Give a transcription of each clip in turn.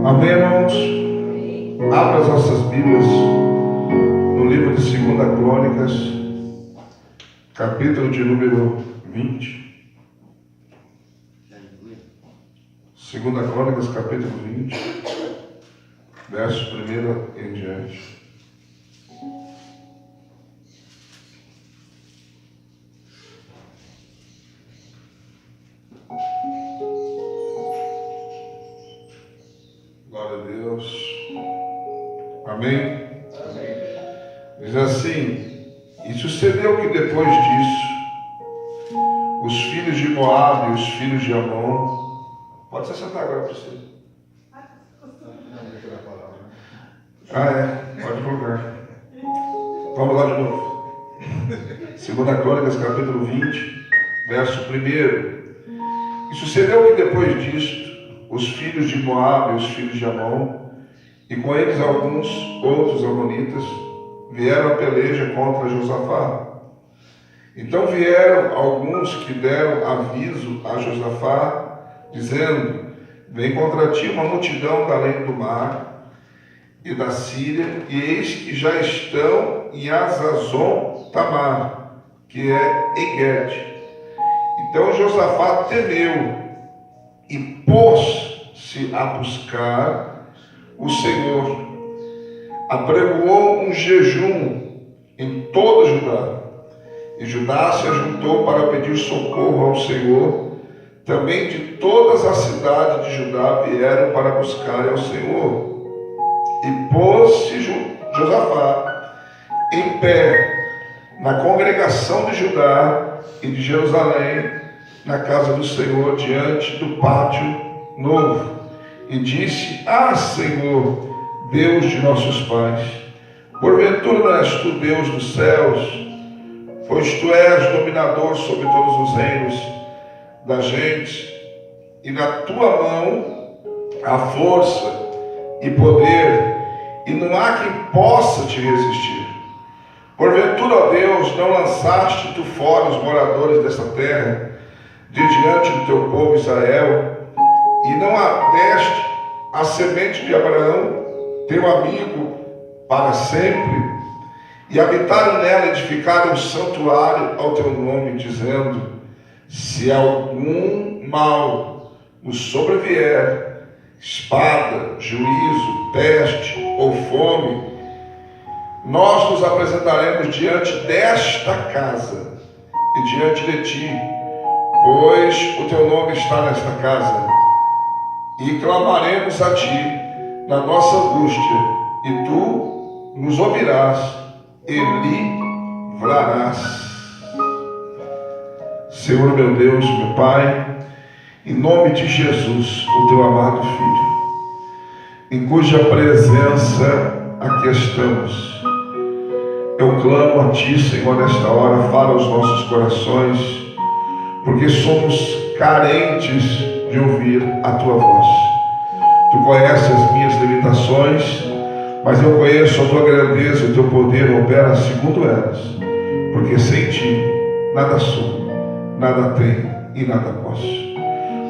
Amém, irmãos? Abra as nossas Bíblias no livro de 2 Crônicas, capítulo de número 20. 2 Crônicas, capítulo 20, verso 1 em diante. Glória a Deus. Amém? Amém. Diz assim: e sucedeu que depois disso, os filhos de Moabe e os filhos de Amon. Pode se sentar agora para você. Pode colocar. Vamos lá de novo. 2 Crônicas, capítulo 20, verso 1. E sucedeu que depois disto, os filhos de Moabe e os filhos de Amon, e com eles alguns outros amonitas, vieram a peleja contra Josafá. Então vieram alguns que deram aviso a Josafá, dizendo: vem contra ti uma multidão da além do mar e da Síria, e eis que já estão em Hazazon Tamar, que é Engedi. Então Josafá temeu e pôs-se a buscar o Senhor. Apregoou um jejum em todo Judá, e Judá se ajuntou para pedir socorro ao Senhor. Também de todas as cidades de Judá vieram para buscar ao Senhor. E pôs-se Josafá em pé na congregação de Judá e de Jerusalém, na casa do Senhor, diante do pátio novo, e disse: ah, Senhor, Deus de nossos pais, porventura não és tu Deus dos céus, pois tu és dominador sobre todos os reinos da gente, e na tua mão há força e poder, e não há quem possa te resistir. Porventura, ó Deus, não lançaste tu fora os moradores desta terra, de diante do teu povo Israel, e não deste a semente de Abraão, teu amigo, para sempre, e habitaram nela, edificaram um santuário ao teu nome, dizendo: se algum mal nos sobrevier, espada, juízo, peste ou fome, nós nos apresentaremos diante desta casa e diante de ti, pois o teu nome está nesta casa, e clamaremos a ti na nossa angústia, e tu nos ouvirás e livrarás. Senhor meu Deus, meu Pai, em nome de Jesus, o teu amado Filho, em cuja presença aqui estamos, eu clamo a ti, Senhor, nesta hora. Fala aos nossos corações, porque somos carentes de ouvir a tua voz. Tu conheces as minhas limitações, mas eu conheço a tua grandeza, o teu poder opera segundo elas, porque sem ti nada sou, nada tenho e nada posso.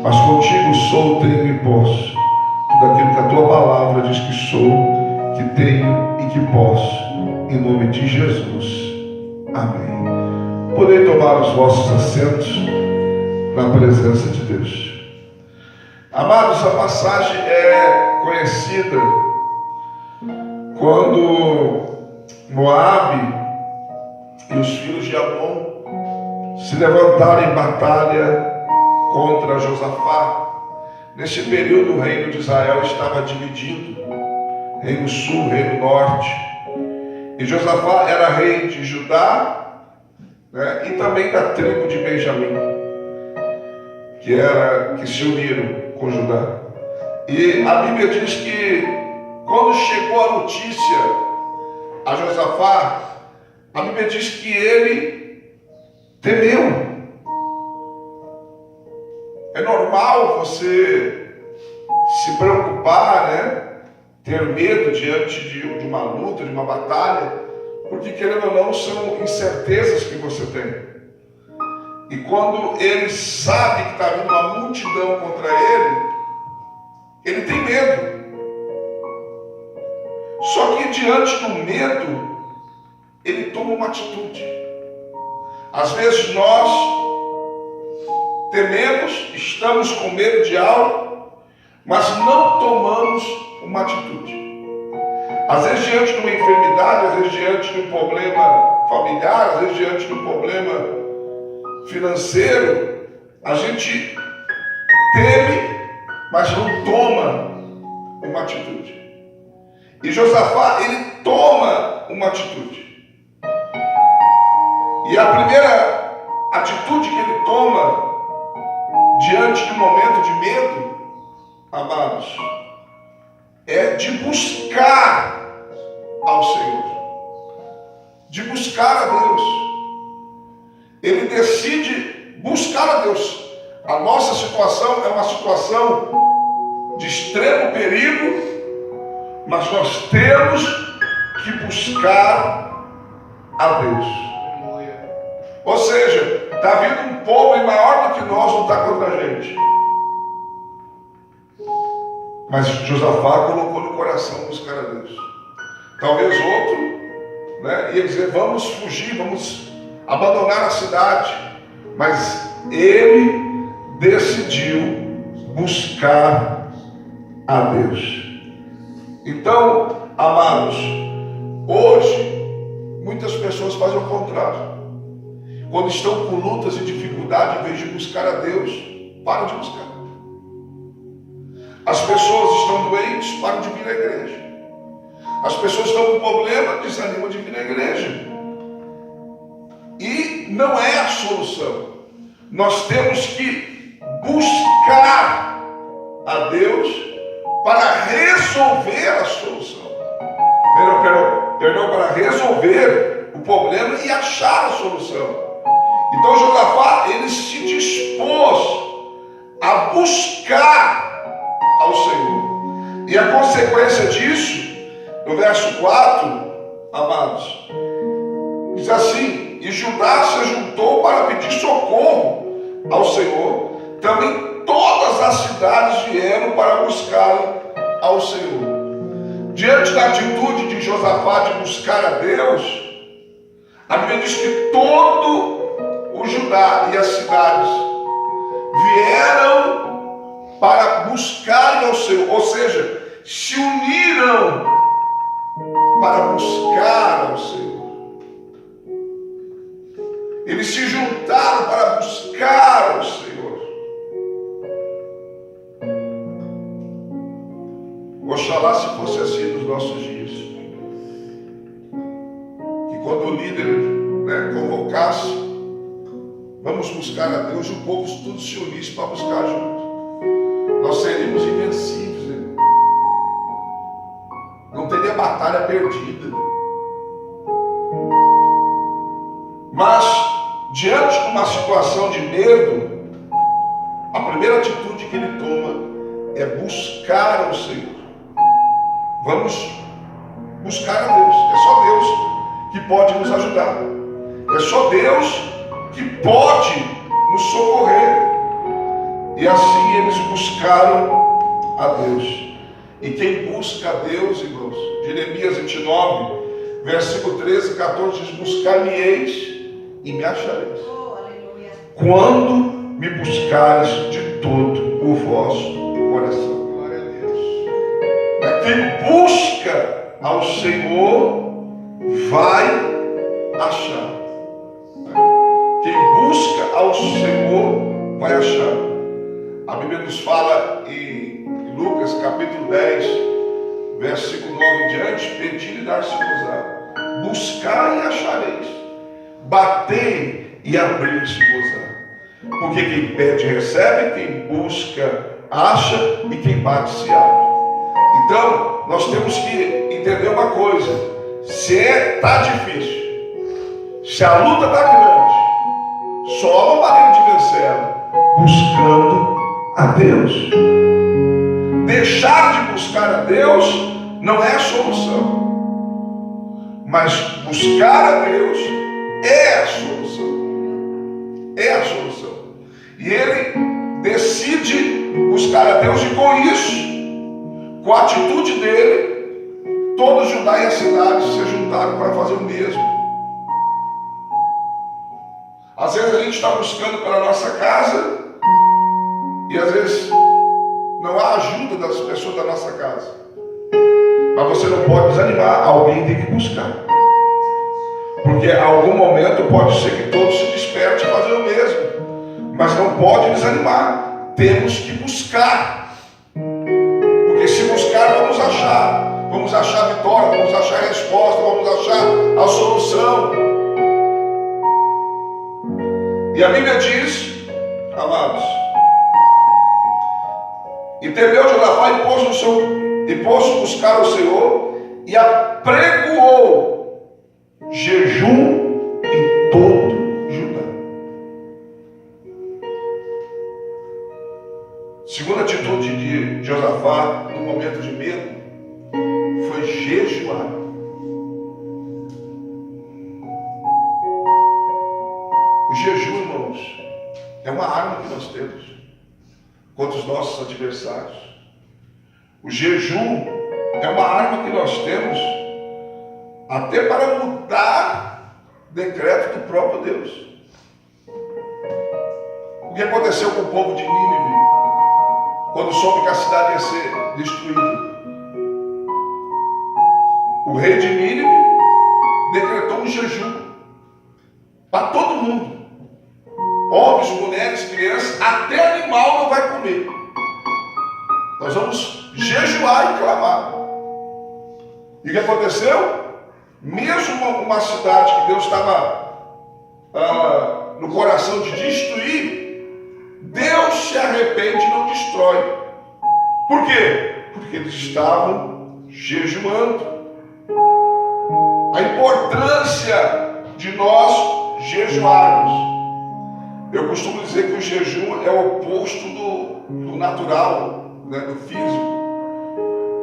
Mas contigo sou, tenho e posso tudo aquilo que a tua palavra diz que sou, que tenho e que posso, em nome de Jesus. Amém. Podem tomar os vossos assentos na presença de Deus. Amados, a passagem é conhecida quando Moabe e os filhos de Amon se levantaram em batalha contra Josafá. Nesse período o reino de Israel estava dividido, reino sul, reino norte, e Josafá era rei de Judá, e também da tribo de Benjamim, que se uniram com Judá. E a Bíblia diz que quando chegou a notícia a Josafá, a Bíblia diz que ele temeu. É normal você se preocupar, ter medo diante de uma luta, de uma batalha, porque, querendo ou não, são incertezas que você tem. E quando ele sabe que está vindo uma multidão contra ele, ele tem medo. que diante do medo, ele toma uma atitude. Às vezes nós tememos, estamos com medo de algo, mas não tomamos uma atitude. Às vezes diante de uma enfermidade, às vezes diante de um problema familiar, às vezes diante de um problema financeiro, a gente teme, mas não toma uma atitude. E Josafá, ele toma uma atitude. E a primeira atitude que ele toma diante de um momento de medo, amados, é de buscar ao Senhor, de buscar a Deus. Ele decide buscar a Deus. A nossa situação é uma situação de extremo perigo, mas nós temos que buscar a Deus. Ou seja, está vindo um povo maior do que nós lutar contra a gente. Mas Josafá colocou no coração buscar a Deus. Talvez outro, ia dizer, vamos fugir, vamos abandonar a cidade. Mas ele decidiu buscar a Deus. Então, amados, hoje muitas pessoas fazem o contrário. Quando estão com lutas e dificuldades, em vez de buscar a Deus, param de buscar. As pessoas estão doentes, param de vir à igreja. As pessoas estão com problema, desanimam de vir à igreja. E não é a solução. Nós temos que buscar a Deus para resolver a solução. Perdão, para resolver o problema e achar a solução. Então Josafá, ele se dispôs a buscar ao Senhor. E a consequência disso, no verso 4, amados, diz assim: e Judá se juntou para pedir socorro ao Senhor. Também todas as cidades vieram para buscarem ao Senhor. Diante da atitude de Josafá de buscar a Deus, a Bíblia diz que todo o Judá e as cidades vieram para buscarem ao Senhor, ou seja, se uniram para buscar ao Senhor. Eles se juntaram para buscar ao Senhor. Oxalá se fosse assim nos nossos dias. Que quando o líder convocasse, vamos buscar a Deus, o povo tudo se unisse para buscar junto. Nós seríamos invencíveis, né? Não teria batalha perdida. Mas, diante de uma situação de medo, a primeira atitude que ele toma é buscar ao Senhor. Vamos buscar a Deus. É só Deus que pode nos ajudar. É só Deus que pode nos socorrer. E assim eles buscaram a Deus. E quem busca a Deus, irmãos, Jeremias 29, versículo 13 e 14 diz: buscar-me-eis e me achareis, quando me buscares de todo o vosso coração. Glória a Deus. Quem busca ao Senhor vai achar. Quem busca ao Senhor vai achar. A Bíblia nos fala em Lucas capítulo 10, versículo 9 em diante: pedi e dar-se-vos-á, buscai e achareis, batei e abrir-se-vos-á. Porque quem pede recebe, quem busca acha, e quem bate se abre. Então nós temos que entender uma coisa: se está difícil, se a luta está grande, só há uma maneira de vencer ela: buscando a Deus. Deixar de buscar a Deus não é a solução, mas buscar a Deus é a solução. É a solução. E ele decide buscar a Deus, e com isso, com a atitude dele, todo Judá e a cidade se juntaram para fazer o mesmo. Às vezes a gente está buscando pela nossa casa e às vezes não há ajuda das pessoas da nossa casa. Mas você não pode desanimar, alguém tem que buscar. Porque a algum momento pode ser que todos se despertem e fazer o mesmo. Mas não pode desanimar. Temos que buscar. Porque se buscar, vamos achar. Vamos achar vitória, vamos achar resposta, vamos achar a solução. E a Bíblia diz, amados, e temeu Josafá e pôs buscar o Senhor e apregoou jejum em todo Judá. Segunda atitude de Josafá no momento de medo foi jejuar. O jejum, irmãos, é uma arma que nós temos contra os nossos adversários. O jejum é uma arma que nós temos até para mudar decreto do próprio Deus. O que aconteceu com o povo de Nínive quando soube que a cidade ia ser destruída? O rei de Nínive decretou um jejum para todo mundo. Homens, mulheres, crianças, até animal não vai comer. Nós vamos jejuar e clamar. E o que aconteceu? Mesmo uma cidade que Deus estava no coração de destruir, Deus se arrepende e não destrói. Por quê? Porque eles estavam jejuando. A importância de nós jejuarmos. Eu costumo dizer que o jejum é o oposto do natural, né, do físico.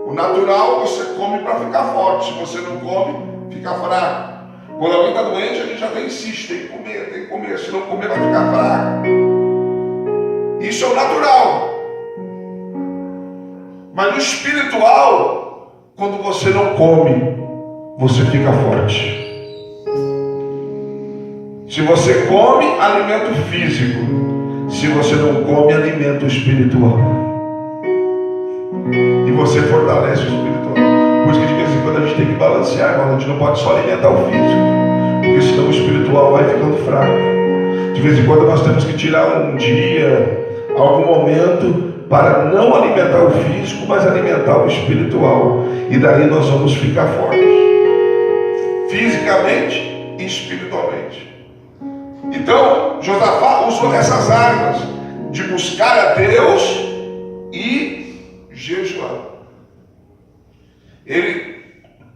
O natural você come para ficar forte. Se você não come, fica fraco. Quando alguém está doente, a gente já insiste, tem que comer. Se não comer, vai ficar fraco. Isso é o natural. Mas no espiritual, quando você não come, você fica forte. Se você come, alimento físico. Se você não come, alimento espiritual. E você fortalece o espiritual. Por isso que de vez em quando a gente tem que balancear, irmão. A gente não pode só alimentar o físico, porque senão o espiritual vai ficando fraco. De vez em quando nós temos que tirar um dia, algum momento, para não alimentar o físico, mas alimentar o espiritual. E daí nós vamos ficar fortes, fisicamente e espiritualmente. Então, Josafá usou essas armas de buscar a Deus e jejuar. Ele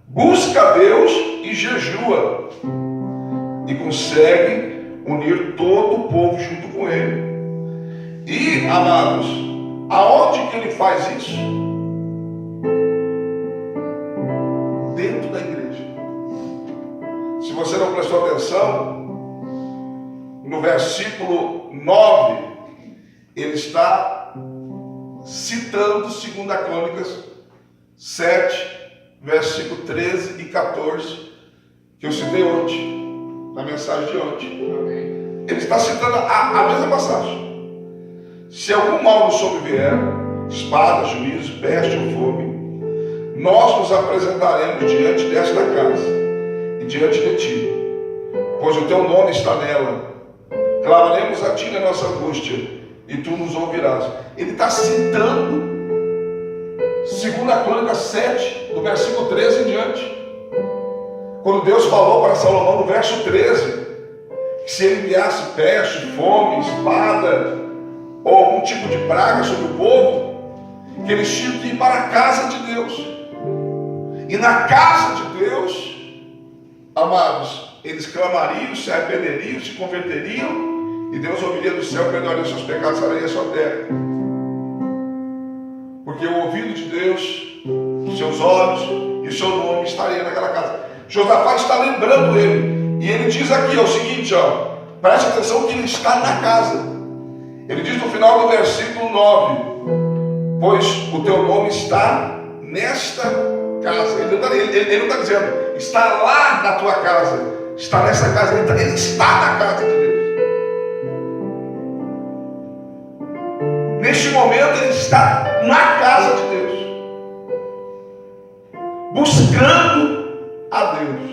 busca a Deus e jejua. E consegue unir todo o povo junto com ele. E, amados, aonde que ele faz isso? Dentro da igreja. Se você não prestou atenção, no versículo 9, ele está citando 2 Crônicas 7, versículo 13 e 14, que eu citei ontem, na mensagem de ontem. Ele está citando a mesma passagem. Se algum mal nos sobrevier, espada, juízo, peste ou fome, nós nos apresentaremos diante desta casa e diante de ti, pois o teu nome está nela. Clamaremos a ti na nossa angústia e tu nos ouvirás. Ele está citando 2 Crônicas 7, do versículo 13 em diante. Quando Deus falou para Salomão no verso 13, que se ele enviasse peste, fome, espada ou algum tipo de praga sobre o povo, que eles tinham que ir para a casa de Deus. E na casa de Deus, amados, eles clamariam, se arrependeriam, se converteriam, e Deus ouviria do céu, perdoaria os seus pecados, sararia a sua terra. Porque o ouvido de Deus, os seus olhos e o seu nome estaria naquela casa. Josafá está lembrando ele. E ele diz aqui, é o seguinte, preste atenção que ele está na casa. Ele diz no final do versículo 9: pois o teu nome está nesta casa. Ele não está dizendo, está lá na tua casa, está nessa casa, ele está na casa de Deus. Neste momento ele está na casa de Deus, buscando a Deus.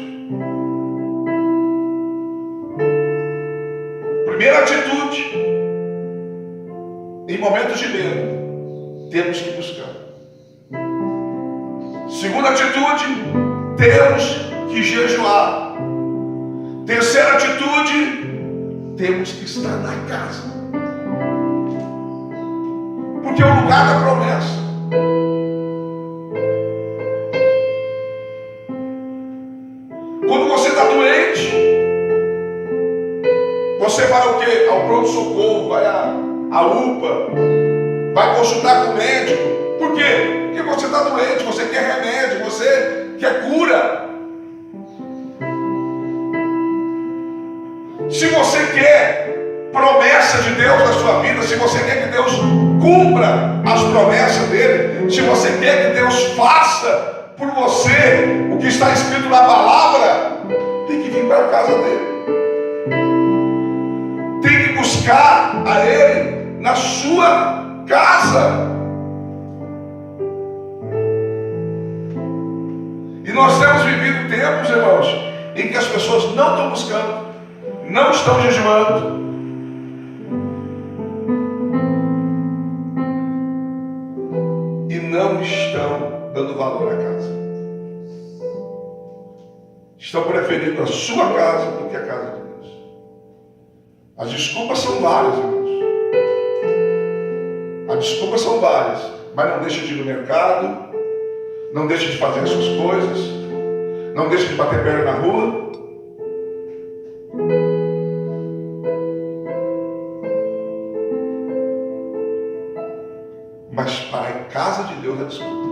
Primeira atitude, em momentos de medo, temos que buscar. Segunda atitude, temos que jejuar. Terceira atitude, temos que estar na casa. Porque é o lugar da promessa. Quando você está doente, você vai ao quê? Ao pronto-socorro, vai à UPA, vai consultar com o médico. Por quê? Porque você está doente, você quer remédio, você quer cura. Se você quer promessa de Deus na sua vida, se você quer que Deus cumpra as promessas dele, se você quer que Deus faça por você o que está escrito na palavra, tem que vir para a casa dele, tem que buscar a ele na sua casa. E nós temos vivido tempos, irmãos, em que as pessoas não estão buscando, não estão jejuando, e não estão dando valor à casa. Estão preferindo a sua casa do que a casa de Deus. As desculpas são várias, irmãos. As desculpas são várias, mas não deixa de ir no mercado, não deixa de fazer as suas coisas, não deixa de bater perna na rua. Mas para a casa de Deus é desculpa.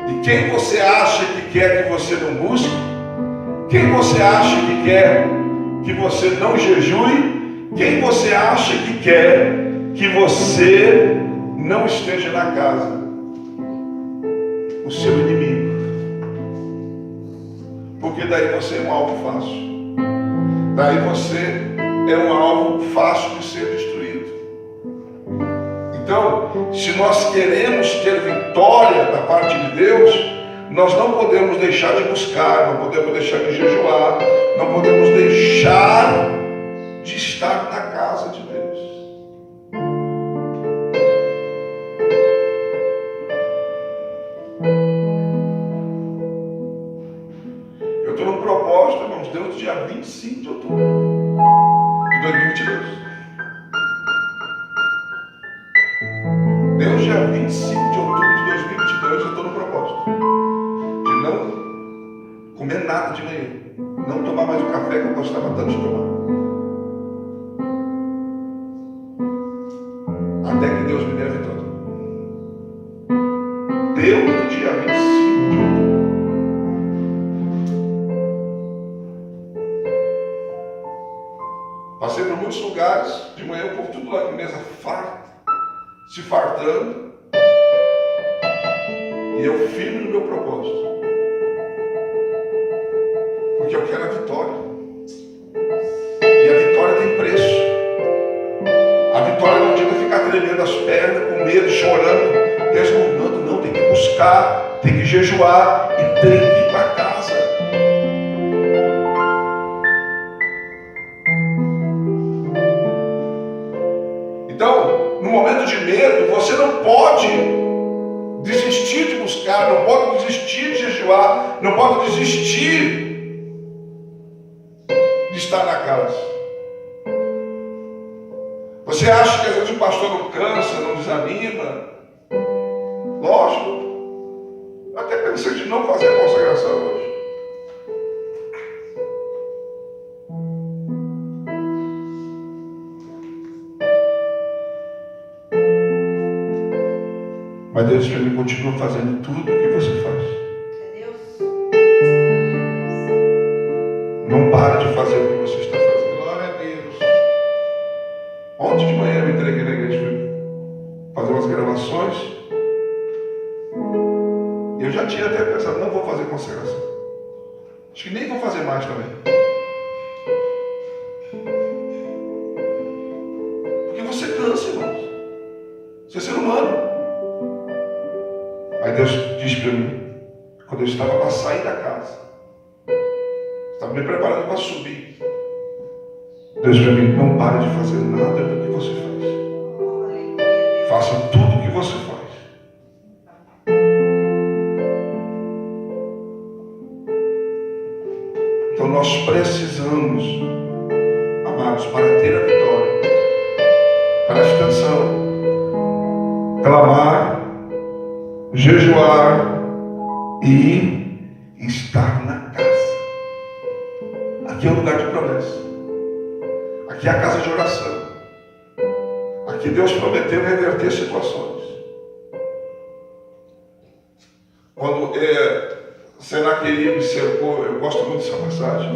E quem você acha que quer que você não busque? Quem você acha que quer que você não jejue? Quem você acha que quer que você não esteja na casa? O seu inimigo. Porque daí você é um alvo fácil. Daí você é um alvo fácil de ser destruído. Então, se nós queremos ter vitória da parte de Deus, nós não podemos deixar de buscar, não podemos deixar de jejuar, não podemos deixar de estar na casa de Deus. Eu estou num propósito, irmãos, Deus, dia 25 de outubro de 2022. Deus, dia 25 de outubro de 2022, eu estou no propósito de não comer nada de manhã, não tomar mais o café que eu gostava tanto de tomar, até que Deus me dê a vitória. Deus, no dia 25 de outubro. Passei por muitos lugares, de manhã o povo tudo lá de mesa farto, se fartando, e eu firme no meu propósito, porque eu quero a vitória, e a vitória tem preço. A vitória não adianta ficar tremendo as pernas, com medo, chorando, resmungando, não, tem que buscar, tem que jejuar e tem que ir para casa. Então, no momento de medo, você não pode desistir de buscar, não pode desistir de jejuar, não pode desistir de estar na casa. Você acha que às vezes o pastor não cansa, não desanima? Lógico. Eu até pensei de não fazer a consagração hoje. Mas Deus para mim continua fazendo tudo o que você faz. Não para de fazer o que você está fazendo. Glória a Deus. Ontem de manhã eu entreguei na igreja, fui fazer umas gravações. Eu já tinha até pensado, não vou fazer consagração. Acho que nem vou fazer mais também. Porque você cansa, irmãos. Você é ser humano. Aí Deus diz para mim, quando eu estava para sair da casa, estava me preparando para subir. Deus para mim, não pare de fazer nada do que você faz. Faça tudo o que você faz. Então nós precisamos, amados, para ter a vitória, preste atenção, clamar, jejuar e estar na casa. Aqui é o lugar de promessa. Aqui é a casa de oração. Aqui Deus prometeu reverter situações. Quando Senaqueribe cercou, eu gosto muito dessa passagem,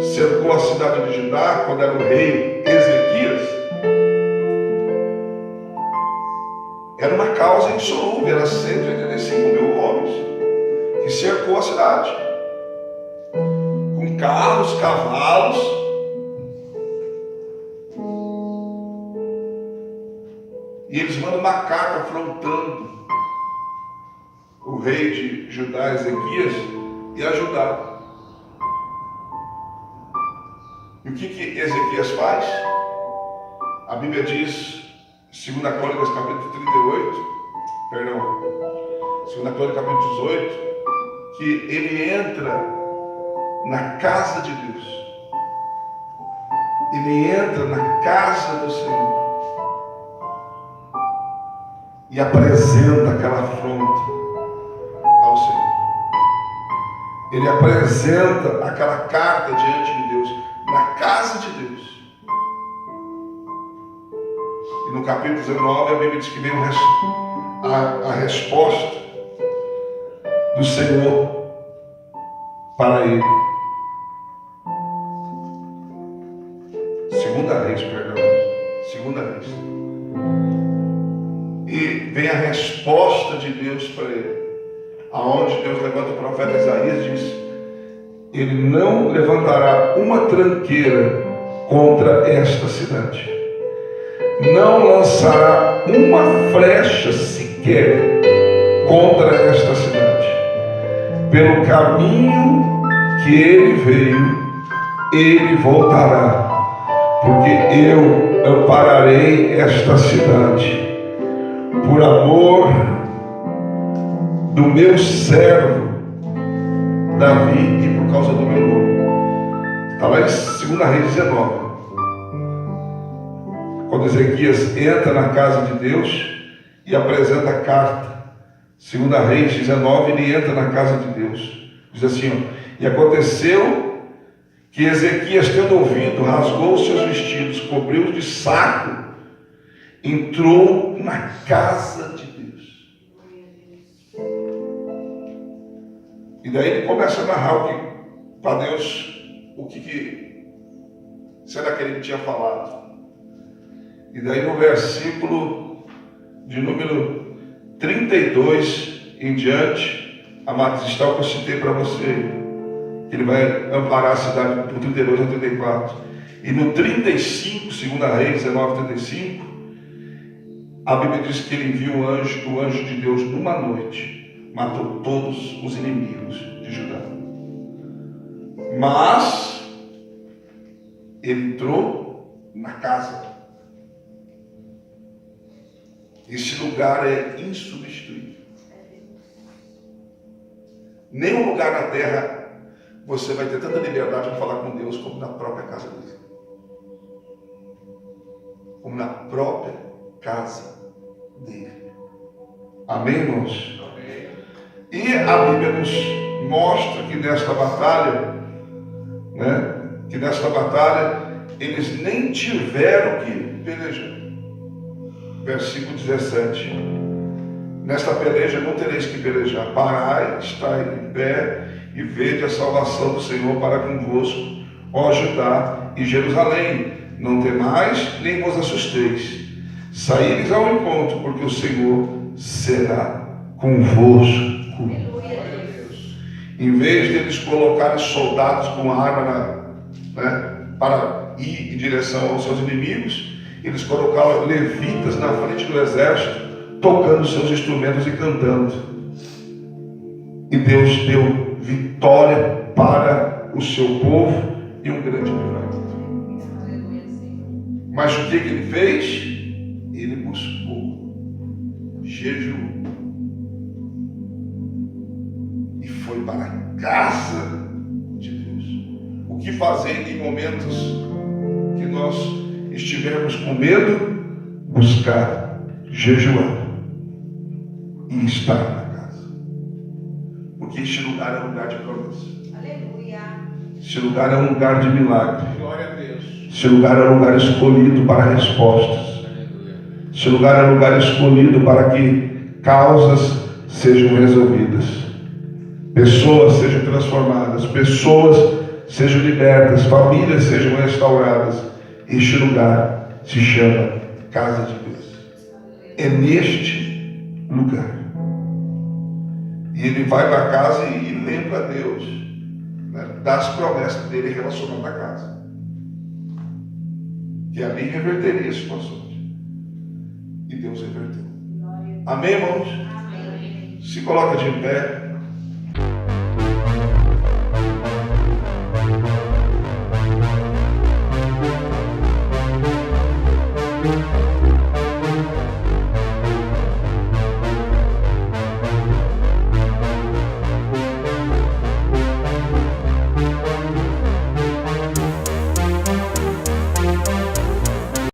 cercou a cidade de Judá, quando era o rei Ezequias, era uma causa insolúvel, era 185 mil homens, que cercou a cidade, com carros, cavalos, e eles mandam uma carta afrontando o rei de Judá, Ezequias, e a Judá. E o que Ezequias faz? A Bíblia diz, 2 Crônicas capítulo 2 Crônicas capítulo 18, que ele entra na casa de Deus. Ele entra na casa do Senhor e apresenta aquela afronta ao Senhor. Ele apresenta aquela carta diante de Deus, na casa de Deus. E no capítulo 19 a Bíblia diz que veio a resposta do Senhor para ele. Segunda Reis. E vem a resposta de Deus para ele. Aonde Deus levanta o profeta Isaías e diz: ele não levantará uma tranqueira contra esta cidade, não lançará uma flecha sequer contra esta cidade. Pelo caminho que ele veio, ele voltará, porque eu ampararei esta cidade por amor do meu servo Davi e por causa do meu nome. Está lá em 2 Reis 19. Quando Ezequias entra na casa de Deus e apresenta a carta. 2 Reis 19, ele entra na casa de Deus. Diz assim, ó, e aconteceu que Ezequias, tendo ouvido, rasgou os seus vestidos, cobriu-os de saco, entrou na casa de Deus. E daí ele começa a narrar para Deus o que será que ele tinha falado. E daí no versículo de número 32 em diante, amados, está o que eu citei para você, que ele vai amparar a cidade do 32 ao 34. E no 35, 2 Reis 19, 35, a Bíblia diz que ele enviou o anjo de Deus numa noite, matou todos os inimigos de Judá. Mas ele entrou na casa. Esse lugar é insubstituível. Nenhum lugar na terra você vai ter tanta liberdade para falar com Deus como na própria casa dele. Como na própria casa dele. Amém, irmãos? Amém. E a Bíblia nos mostra que nesta batalha, eles nem tiveram que pelejar. Versículo 17. Nesta peleja não tereis que pelejar. Parai, estai em pé e vede a salvação do Senhor para convosco, ó Judá e Jerusalém. Não temais, nem vos assusteis. Saíres ao encontro, porque o Senhor será convosco. Em vez de eles colocarem soldados com arma para ir em direção aos seus inimigos, eles colocaram levitas na frente do exército, tocando seus instrumentos e cantando. E Deus deu vitória para o seu povo e um grande livramento. Mas o que ele fez? Ele buscou, jejuou e foi para a casa de Deus. O que fazer em momentos que nós estivermos com medo? Buscar, jejuar e estar na casa. Porque este lugar é um lugar de promessa. Aleluia. Este lugar é um lugar de milagre. Glória a Deus. Este lugar é um lugar escolhido para respostas. Este lugar é um lugar escolhido para que causas sejam resolvidas, pessoas sejam transformadas, pessoas sejam libertas, famílias sejam restauradas. Este lugar se chama Casa de Deus. É neste lugar. E ele vai para a casa e lembra a Deus, das promessas dele relacionadas à casa. Que ali reverteria situações. E Deus reverteu. Amém, irmãos? Amém. Se coloca de pé.